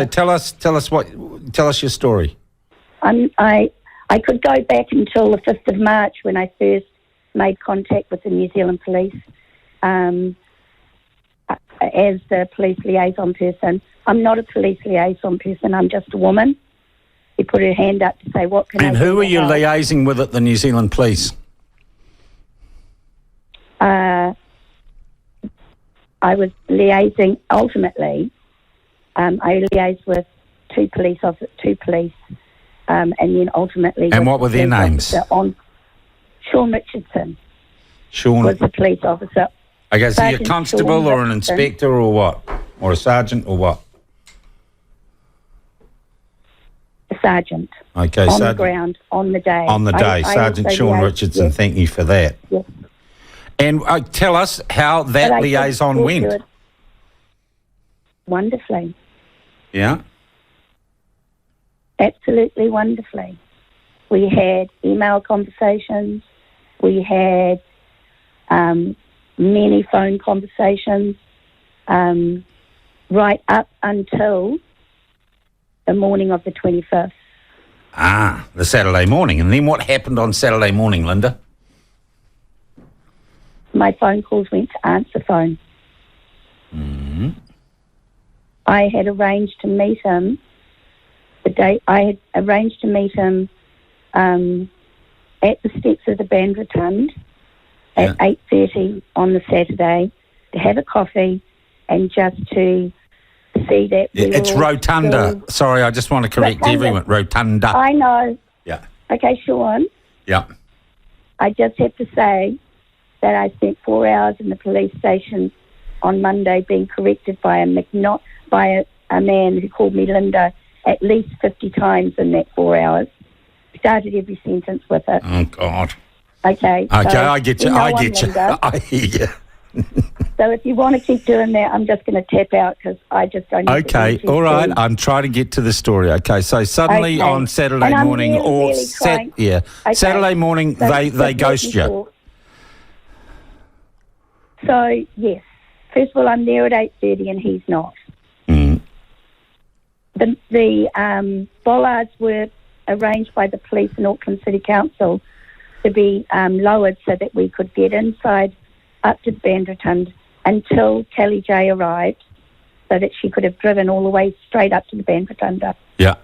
Tell us your story. I could go back until the 5th of March when I first made contact with the New Zealand police as the police liaison person. I'm not a police liaison person. I'm just a woman. She put her hand up to say, what can I do? And who were you help? liaising with at the New Zealand police? I was liaising, ultimately, I liaised with two police, and then ultimately... And what were their names? Sean Richardson Sean was the police officer. I guess he a Sergeant constable Sean or an Richardson. inspector or what? Or a sergeant or what? A sergeant. Okay, on Sergeant. the ground, on the day. On the day. I Sergeant also Sean liaised- Richardson, yes, thank you for that. yes. And tell us how But that I liaison did went. do it wonderfully. Yeah? Absolutely wonderfully. We had email conversations. We had many phone conversations right up until the morning of the 25th. Ah, the Saturday morning. And then what happened on Saturday morning, Linda? My phone calls went to answer phone. Mm-hmm. I had arranged to meet him at the steps of the band rotund at 8:30 on the Saturday to have a coffee and just to see that It's Rotunda. Sorry, I just want to correct everyone. Rotunda. I know. Yeah. Okay, Sean. Yeah. I just have to say that I spent 4 hours in the police station on Monday being corrected by a man who called me Linda at least 50 times in that 4 hours. Started every sentence with it. Oh, God. Okay. Okay, so I get you. know I I'm get you. Linda. I hear you. So if you want to keep doing that, I'm just going to tap out because I just don't... Okay, all right. I'm trying to get to the story. Okay, so suddenly Okay. on Saturday And I'm morning really trying. Okay. Saturday morning So they just ghost let me you. talk. So, yes. First of all, I'm there at 8:30 and he's not. Mm. The bollards were arranged by the police and Auckland City Council to be lowered so that we could get inside up to the band rotund until Kelly J arrived so that she could have driven all the way straight up to the band rotunda. Yeah.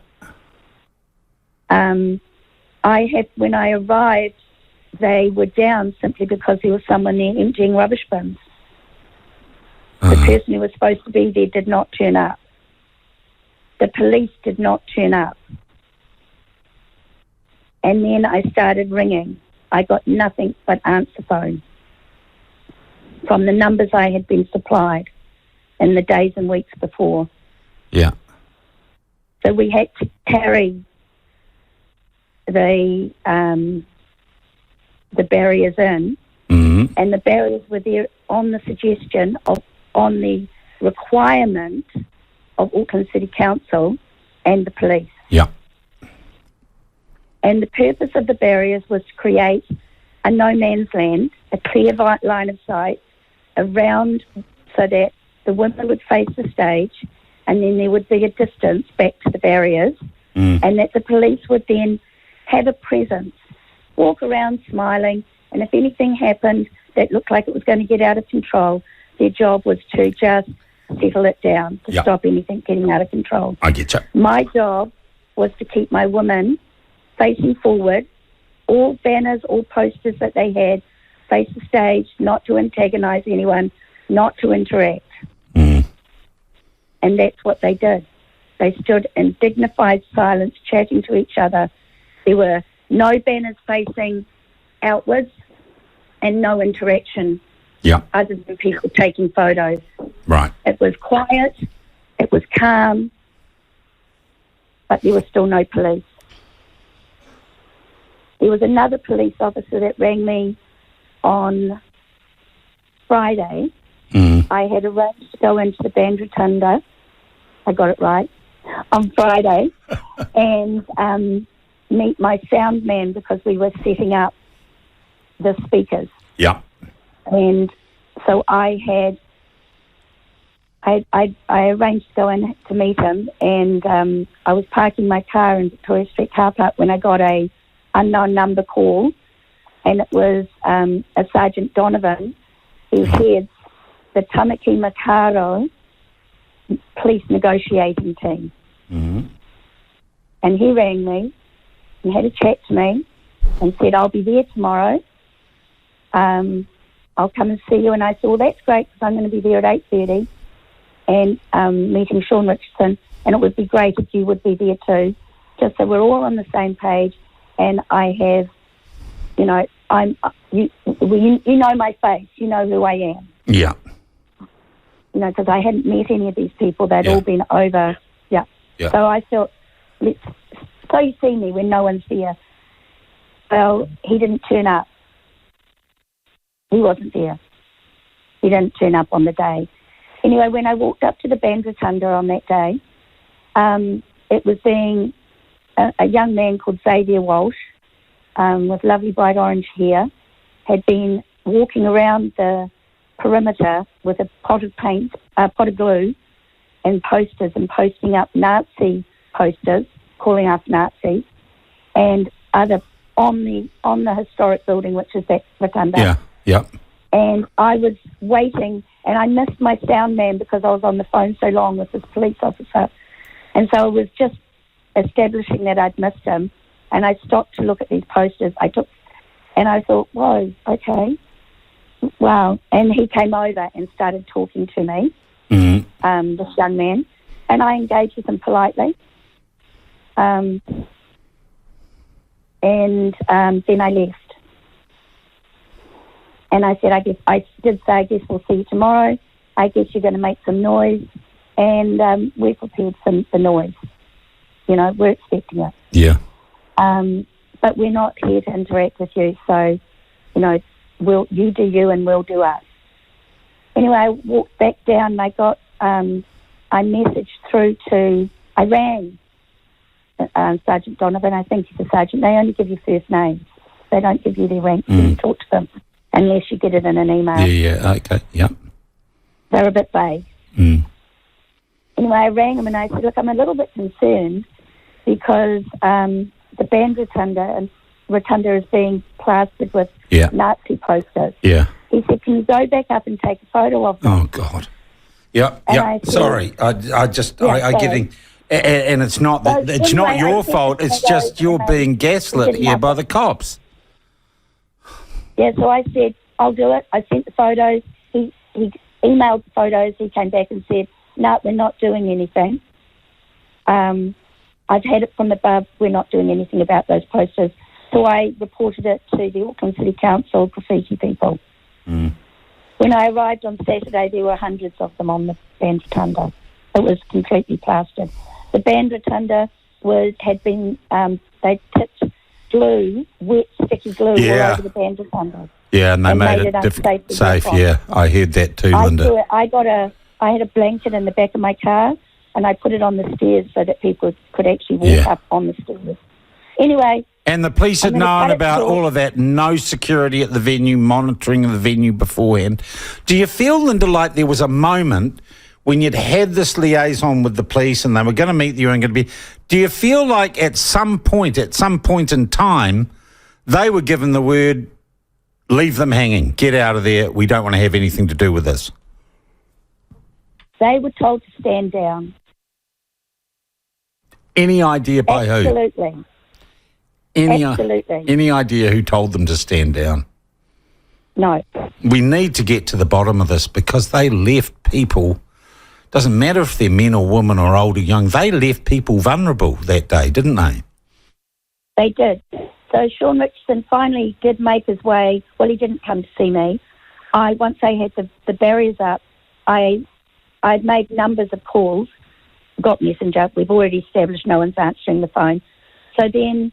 When I arrived, they were down simply because there was someone there emptying rubbish bins. The person who was supposed to be there did not turn up. The police did not turn up. And then I started ringing. I got nothing but answer phone from the numbers I had been supplied in the days and weeks before. Yeah. So we had to carry the barriers in, and the barriers were there on the suggestion on the requirement of Auckland City Council and the police. Yeah. And the purpose of the barriers was to create a no man's land, a clear line of sight around so that the women would face the stage and then there would be a distance back to the barriers and that the police would then have a presence, walk around smiling, and if anything happened that looked like it was going to get out of control, their job was to just settle it down, to stop anything getting out of control. I get you. My job was to keep my women facing forward, all banners, all posters that they had, face the stage, not to antagonise anyone, not to interact. And that's what they did. They stood in dignified silence, chatting to each other. There were no banners facing outwards and no interaction other than people taking photos. Right. It was quiet, it was calm, but there was still no police. There was another police officer that rang me on Friday. I had arranged to go into the band rotunda. I got it right. On Friday and meet my sound man because we were setting up the speakers. Yeah. And so I I arranged to go in to meet him, and I was parking my car in Victoria Street car park when I got a unknown number call, and it was a Sergeant Donovan who heads the Tamaki Makaro police negotiating team. Mm-hmm. And he rang me and had a chat to me and said, I'll be there tomorrow. I'll come and see you. And I said, well, that's great because I'm going to be there at 8:30 and meeting Sean Richardson, and it would be great if you would be there too, just so we're all on the same page. And I have, you know, you know my face, you know who I am. Yeah. You know, because I hadn't met any of these people. They'd all been over. Yeah. So I thought, so you see me when no one's there. Well, he didn't turn up. He wasn't there. He didn't turn up on the day. Anyway, when I walked up to the band rotunda on that day, it was being a young man called Xavier Walsh with lovely bright orange hair, had been walking around the perimeter with a pot of paint, pot of glue and posters, and posting up Nazi posters, calling us Nazis, and other on the historic building, which is that rotunda. Yeah, yeah. And I was waiting, and I missed my sound man because I was on the phone so long with this police officer. And so I was just establishing that I'd missed him, and I stopped to look at these posters. And I thought, whoa, okay, wow. And he came over and started talking to me, this young man, and I engaged with him politely. And then I left. And I said, I guess we'll see you tomorrow. I guess you're going to make some noise. And we're prepared for the noise. You know, we're expecting it. Yeah. But we're not here to interact with you. So, you know, you do you and we'll do us. Anyway, I walked back down and I got, I messaged through to, I rang Sergeant Donovan. I think he's a sergeant. They only give you first names. They don't give you their rank when you talk to them, unless you get it in an email. Yeah, okay, yeah. They're a bit vague. Anyway, I rang him and I said, look, I'm a little bit concerned because the band rotunda is being plastered with Nazi posters. Yeah. He said, can you go back up and take a photo of them? Oh, God. Yeah, sorry. I getting... And it's not not your fault. It's just you're being gaslit here by the cops. Yeah, so I said, I'll do it. I sent the photos. He emailed the photos. He came back and said, no, we're not doing anything. I've had it from above. We're not doing anything about those posters. So I reported it to the Auckland City Council graffiti people. When I arrived on Saturday, there were hundreds of them on the band rotunda. It was completely plastered. The band rotunda had been, they tipped glue, wet, sticky glue all over the band rotunda. Yeah, and they made it safe. Yeah, I heard that too, Linda. I had a blanket in the back of my car, and I put it on the stairs so that people could actually walk up on the stairs. Anyway. And the police had known about all of that, no security at the venue, monitoring of the venue beforehand. Do you feel, Linda, like there was a moment when you'd had this liaison with the police and they were going to meet you and going to be... Do you feel like at some point in time, they were given the word, leave them hanging, get out of there, we don't want to have anything to do with this? They were told to stand down. Any idea by who? Absolutely. Absolutely. Any idea who told them to stand down? No. We need to get to the bottom of this because they left people... Doesn't matter if they're men or women or old or young. They left people vulnerable that day, didn't they? They did. So Sean Richardson finally did make his way. Well, he didn't come to see me. Once I had the barriers up, I'd made numbers of calls, got messenger. We've already established no one's answering the phone. So then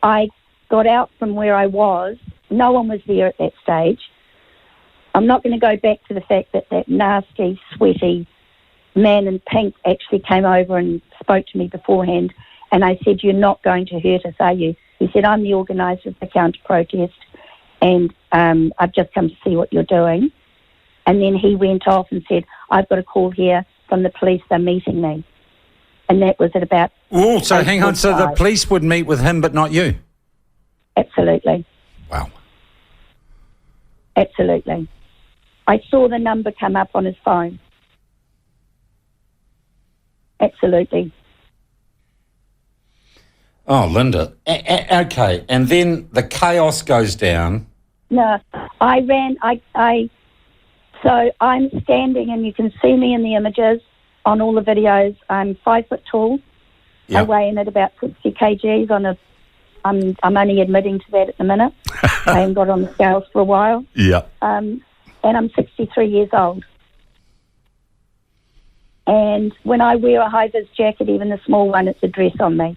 I got out from where I was. No one was there at that stage. I'm not going to go back to the fact that nasty, sweaty man in pink actually came over and spoke to me beforehand, and I said, you're not going to hurt us, are you? He said, I'm the organiser of the counter-protest, and I've just come to see what you're doing. And then he went off and said, I've got a call here from the police, they're meeting me. And that was at about... Oh, so hang on. So the police would meet with him, but not you? Absolutely. Wow. Absolutely. I saw the number come up on his phone. Absolutely. Oh, Linda. Okay. And then the chaos goes down. No, I ran... So I'm standing, and you can see me in the images on all the videos. I'm 5 foot tall. Yep. I weigh in at about 60 kgs on a... I'm only admitting to that at the minute. I haven't got on the scales for a while. Yeah. And I'm 63 years old. And when I wear a high-vis jacket, even the small one, it's a dress on me.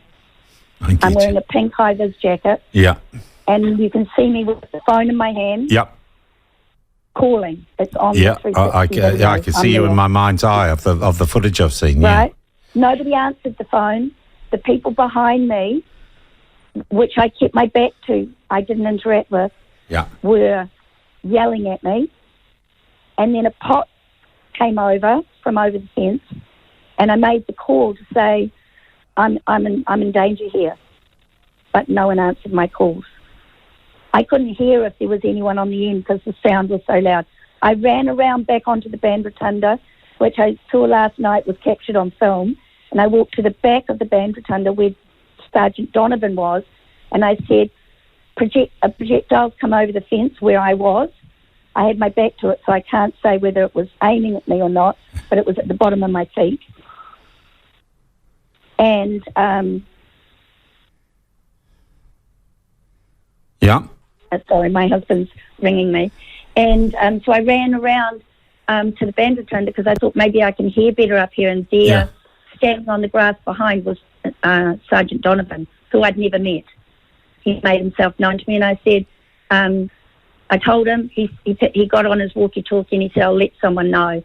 I'm wearing a pink high-vis jacket. Yeah. And you can see me with the phone in my hand. Yep. Calling. It's on. Yeah, I can see you in my mind's eye of the footage I've seen. Yeah. Right. Nobody answered the phone. The people behind me, which I kept my back to, I didn't interact with, were yelling at me. And then a pot came over from over the fence, and I made the call to say, I'm in danger here. But no one answered my calls. I couldn't hear if there was anyone on the end because the sound was so loud. I ran around back onto the band rotunda, which I saw last night was captured on film, and I walked to the back of the band rotunda where Sergeant Donovan was, and I said, a projectile's come over the fence where I was. I had my back to it, so I can't say whether it was aiming at me or not, but it was at the bottom of my feet. And, sorry, my husband's ringing me. And so I ran around to the band rotunda because I thought maybe I can hear better up here. And there, standing on the grass behind, was Sergeant Donovan, who I'd never met. He made himself known to me, and I said, I told him, he got on his walkie-talkie and he said, I'll let someone know.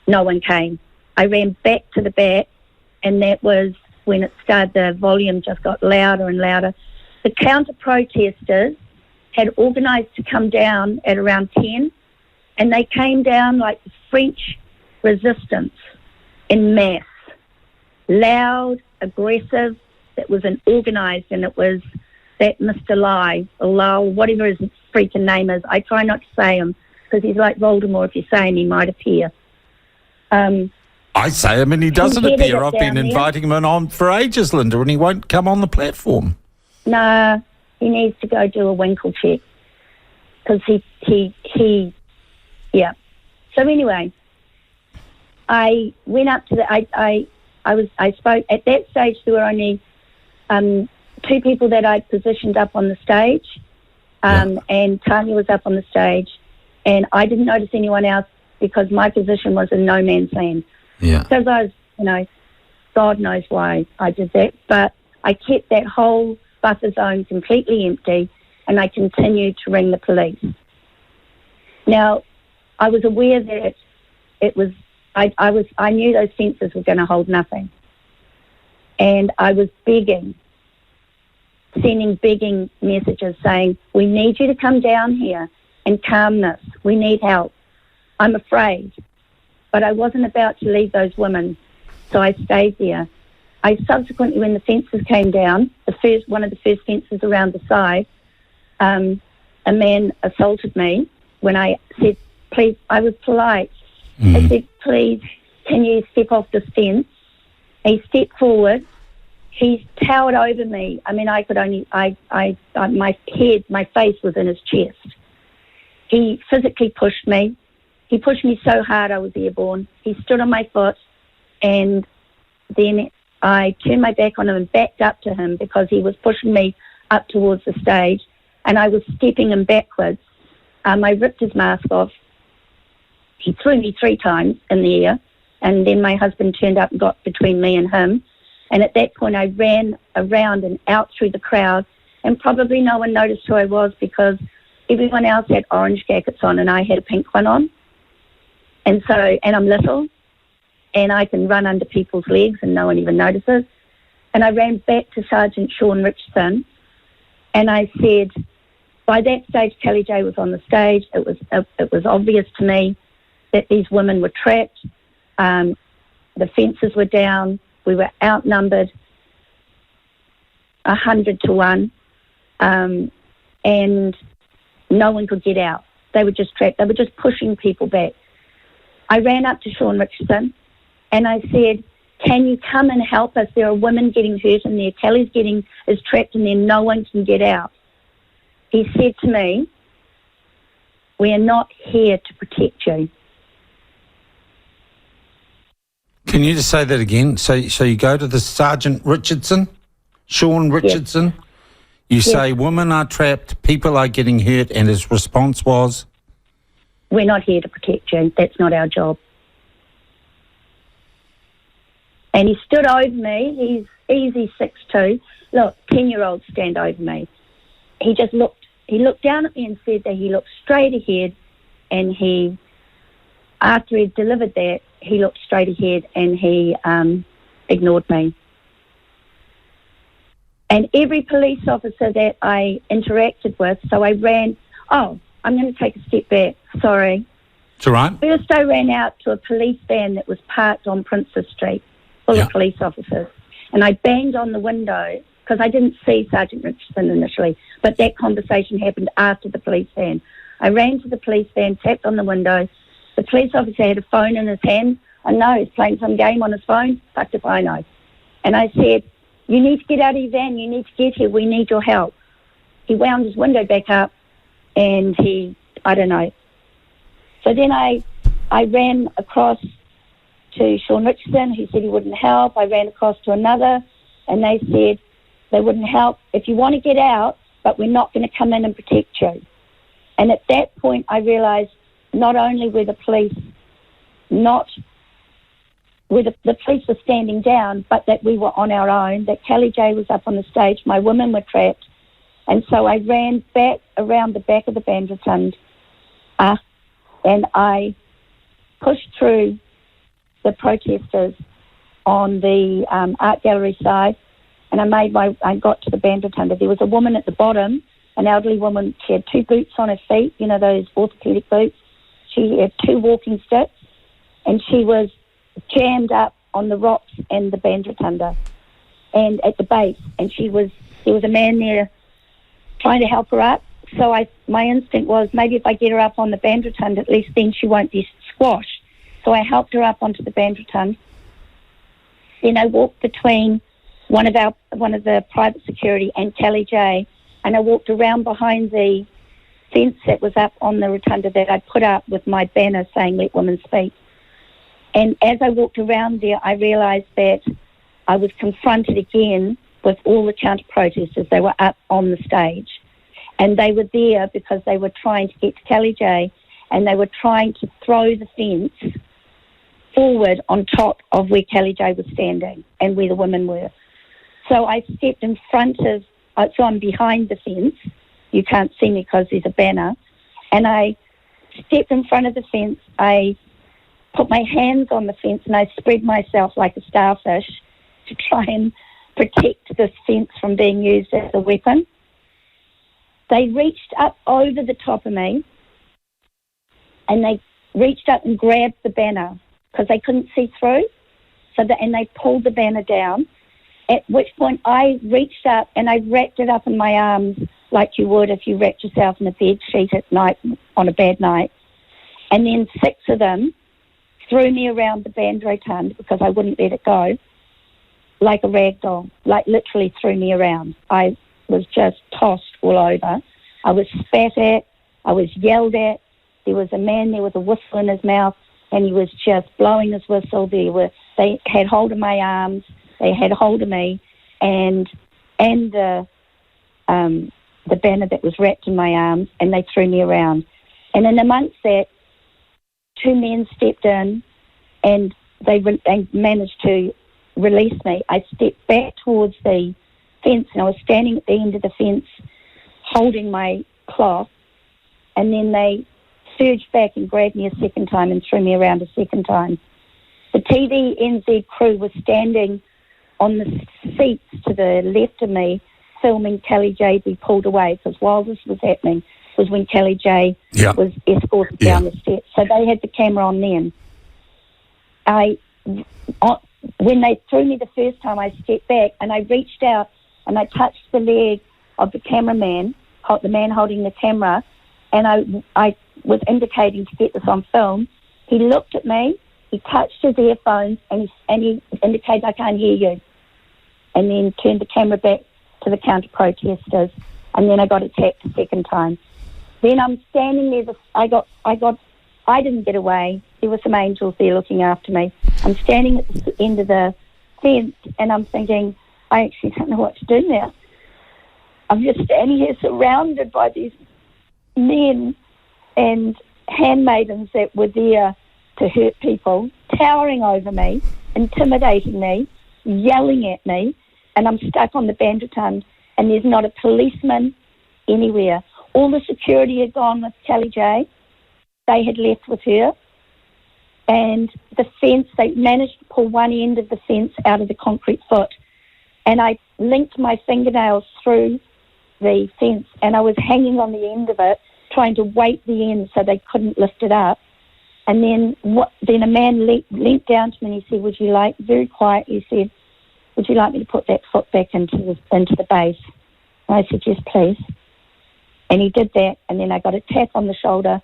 No one came. I ran back to the back, and that was when it started, the volume just got louder and louder. The counter-protesters had organised to come down at around 10, and they came down like the French resistance in mass. Loud, aggressive, it was an organised, and it was that Mr. Lai, or Lal, whatever his freaking name is. I try not to say him, because he's like Voldemort. If you say him, he might appear. I say him and he doesn't appear. I've been inviting him on for ages, Linda, and he won't come on the platform. Nah, he needs to go do a winkle check, because he, yeah. So anyway, I went up to the, I spoke, at that stage there were only 2 people that I'd positioned up on the stage, and Tanya was up on the stage, and I didn't notice anyone else because my position was in no man's land. Yeah. Because I was, God knows why I did that, but I kept that whole buffer zone completely empty, and I continued to ring the police. Now, I was aware that it was, I knew those fences were going to hold nothing. And I was sending begging messages saying, we need you to come down here and calm this. We need help. I'm afraid. But I wasn't about to leave those women, so I stayed there. I subsequently, when the fences came down, one of the first fences around the side, a man assaulted me when I said, please, I was polite. I said, please, can you step off this fence? He stepped forward. He towered over me. I mean, I could only, my face was in his chest. He physically pushed me. He pushed me so hard I was airborne. He stood on my foot, and then I turned my back on him and backed up to him because he was pushing me up towards the stage, and I was stepping him backwards. I ripped his mask off. He threw me 3 times in the air, and then my husband turned up and got between me and him. And at that point, I ran around and out through the crowd, and probably no one noticed who I was because everyone else had orange jackets on and I had a pink one on. And I'm little, and I can run under people's legs and no one even notices. And I ran back to Sergeant Sean Richardson, and I said, by that stage, Kelly J was on the stage. It was obvious to me that these women were trapped. The fences were down. We were outnumbered 100 to 1, and no one could get out. They were just trapped. They were just pushing people back. I ran up to Sean Richardson and I said, can you come and help us? There are women getting hurt in there. Kelly's is trapped in there. No one can get out. He said to me, we are not here to protect you. Can you just say that again? So you go to the Sergeant Richardson, Sean Richardson. Yes. You say women are trapped, people are getting hurt, and his response was? We're not here to protect you. That's not our job. And he stood over me. He's easy 6'2". Look, 10-year-olds stand over me. He looked down at me and said that he looked straight ahead, and after he delivered that, he looked straight ahead and he ignored me. And every police officer that I interacted with, so I ran, I'm going to take a step back, sorry. It's all right. First I ran out to a police van that was parked on Princess Street, full of police officers. And I banged on the window, because I didn't see Sergeant Richardson initially, but that conversation happened after the police van. I ran to the police van, tapped on the window. The police officer had a phone in his hand. I know, he's playing some game on his phone. Fucked if I know. And I said, you need to get out of your van. You need to get here. We need your help. He wound his window back up and I don't know. So then I ran across to Sean Richardson. He said he wouldn't help. I ran across to another and they said they wouldn't help. If you want to get out, but we're not going to come in and protect you. And at that point I realised not only were the police the police were standing down, but that we were on our own, that Kelly J was up on the stage, my women were trapped. And so I ran back around the back of the band rotund, and I pushed through the protesters on the art gallery side, and I got to the band rotunda. There was a woman at the bottom, an elderly woman. She had 2 boots on her feet, you know, those orthopedic boots. She had 2 walking sticks, and she was jammed up on the rocks and the band rotunda and at the base, and there was a man there trying to help her up. So my instinct was, maybe if I get her up on the band rotunda, at least then she won't be squashed. So I helped her up onto the band rotunda. Then I walked between one of the private security and Kelly J, and I walked around behind the fence that was up on the rotunda that I put up with my banner saying "Let Women Speak." And as I walked around there, I realised that I was confronted again with all the counter-protesters. They were up on the stage. And they were there because they were trying to get to Kelly J, and they were trying to throw the fence forward on top of where Kelly J was standing and where the women were. So I stepped in front of, so I'm behind the fence. You can't see me because there's a banner. And I stepped in front of the fence. I put my hands on the fence and I spread myself like a starfish to try and protect this fence from being used as a weapon. They reached up over the top of me and they reached up and grabbed the banner because they couldn't see through. And they pulled the banner down, at which point I reached up and I wrapped it up in my arms like you would if you wrapped yourself in a bed sheet at night on a bad night. And then 6 of them threw me around the band rotund because I wouldn't let it go, like a rag doll, like literally threw me around. I was just tossed all over. I was spat at, I was yelled at. There was a man there with a whistle in his mouth and he was just blowing his whistle. They had hold of my arms, they had hold of me and the banner that was wrapped in my arms, and they threw me around. And in amongst that, 2 men stepped in and they managed to release me. I stepped back towards the fence and I was standing at the end of the fence holding my cloth, and then they surged back and grabbed me a second time and threw me around a second time. The TVNZ crew was standing on the seats to the left of me filming Kelly J be pulled away, because while this was happening was when Kelly J was escorted down the steps. So they had the camera on them. when they threw me the first time, I stepped back and I reached out and I touched the leg of the cameraman, the man holding the camera, and I was indicating to get this on film. He looked at me, he touched his earphones, and he indicated, "I can't hear you," and then turned the camera back to the counter-protesters, and then I got attacked a second time. Then I'm standing there, I didn't get away. There were some angels there looking after me. I'm standing at the end of the fence, and I'm thinking, I actually don't know what to do now. I'm just standing here surrounded by these men and handmaidens that were there to hurt people, towering over me, intimidating me, yelling at me, and I'm stuck on the Banderton, and there's not a policeman anywhere. All the security had gone with Kelly J. They had left with her. And the fence, they managed to pull one end of the fence out of the concrete foot. And I linked my fingernails through the fence, and I was hanging on the end of it, trying to weight the end so they couldn't lift it up. And then a man leant down to me and he said, very quietly said, "Would you like me to put that foot back into the base?" And I said, "Yes, please." And he did that, and then I got a tap on the shoulder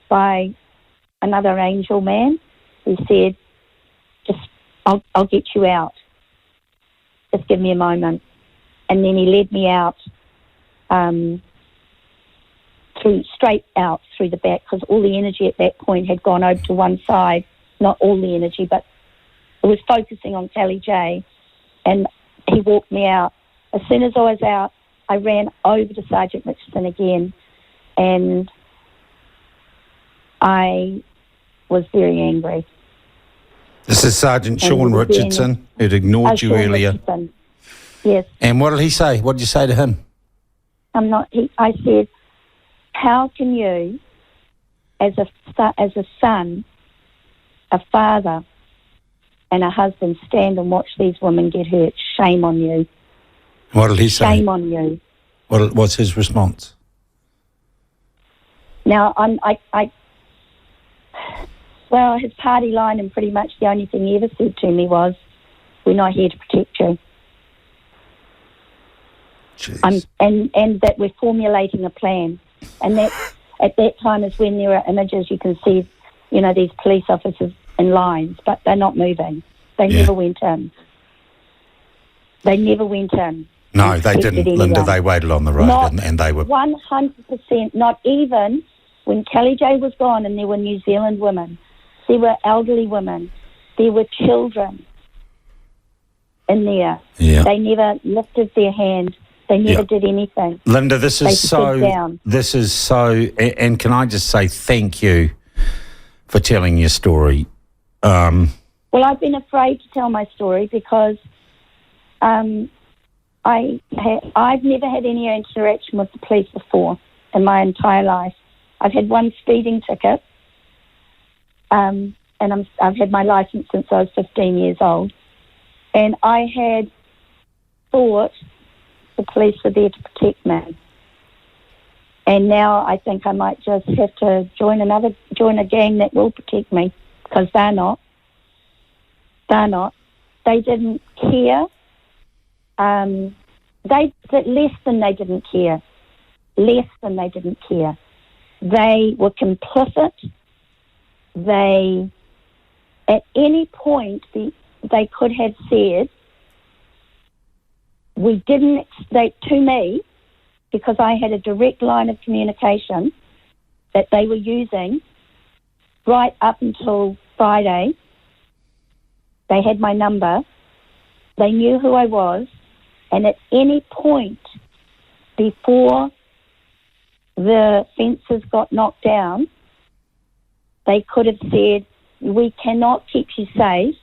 by another angel man who said, I'll get you out. Just give me a moment." And then he led me out, straight out through the back, because all the energy at that point had gone over to one side. Not all the energy, but it was focusing on Kelly J. And he walked me out. As soon as I was out, I ran over to Sergeant Richardson again, and I was very angry. This is Sergeant Sean Richardson, who'd ignored you earlier. Richardson. Yes. And what did he say? What did you say to him? I said, "How can you, as a son, a father, and a husband, stand and watch these women get hurt? Shame on you." What did he say? Shame on you. What was his response? Now, his party line, and pretty much the only thing he ever said to me was, "We're not here to protect you." And that we're formulating a plan. And that at that time is when there are images you can see, these police officers in lines, but they're not moving. They never went in. No, they didn't, Linda. They waited on the road, and they were 100%. Not even when Kelly J was gone, and there were New Zealand women, there were elderly women, there were children in there. Yeah. They never lifted their hand. They never did anything. Linda, this is so, and can I just say thank you for telling your story. Well, I've been afraid to tell my story because I've never had any interaction with the police before in my entire life. I've had one speeding ticket, and I've had my license since I was 15 years old, and I had thought the police were there to protect me. And now I think I might just have to join a gang that will protect me, because they're not. They didn't care. Less than they didn't care. They were complicit. At any point, they could have said, to me, because I had a direct line of communication that they were using right up until Friday. They had my number. They knew who I was. And at any point before the fences got knocked down, they could have said, "We cannot keep you safe.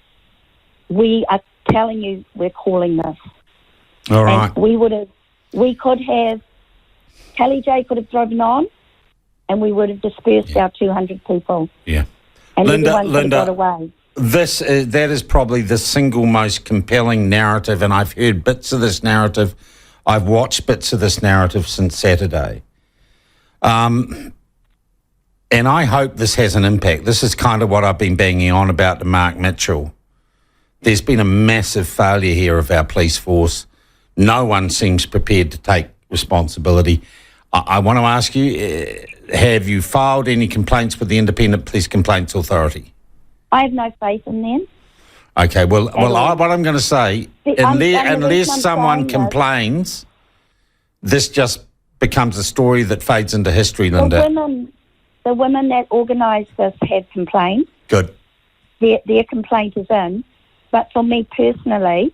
We are telling you we're calling this." All right. And Kelly J could have driven on, and we would have dispersed our 200 people. Yeah. And everyone could have got away. That is probably the single most compelling narrative, and I've heard bits of this narrative. I've watched bits of this narrative since Saturday. And I hope this has an impact. This is kind of what I've been banging on about to Mark Mitchell. There's been a massive failure here of our police force. No one seems prepared to take responsibility. I want to ask you, have you filed any complaints with the Independent Police Complaints Authority? I have no faith in them. Okay, what I'm going to say, unless someone complains, this just becomes a story that fades into history, Linda. The women that organised this have complained. Good. Their complaint is in. But for me personally,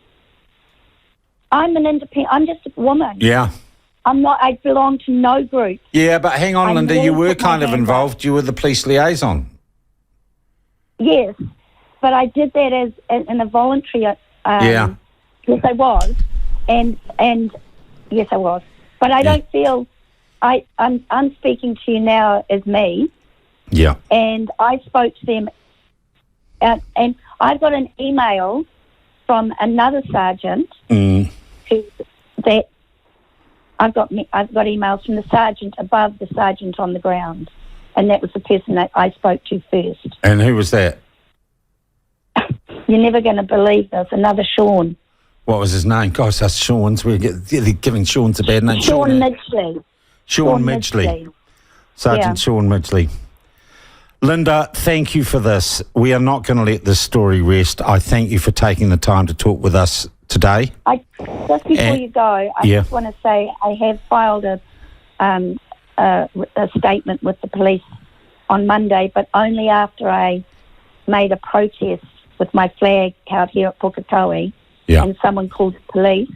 I'm just a woman. Yeah. I belong to no group. Yeah, but hang on, Linda, you were kind of involved. You were the police liaison. Yes, but I did that as in a voluntary. Yeah. Yes, I was, and yes, I was. But I don't feel I'm speaking to you now as me. Yeah. And I spoke to them, and I've got an email from another sergeant that I've got emails from the sergeant above the sergeant on the ground, and that was the person that I spoke to first. And who was that? You're never going to believe this. Another Sean. What was his name? Gosh, that's Sean's. They're giving Sean's a bad name. Sean Midgley. Sean Midgley. Sergeant Sean Midgley. Linda, thank you for this. We are not going to let this story rest. I thank you for taking the time to talk with us today. Just before you go, I just want to say I have filed a statement with the police on Monday, but only after I made a protest with my flag out here at Pukekohe, and someone called the police.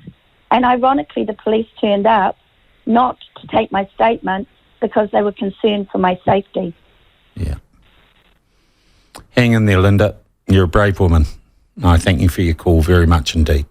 And ironically, the police turned up not to take my statement because they were concerned for my safety. Yeah. Hang in there, Linda. You're a brave woman. I thank you for your call very much indeed.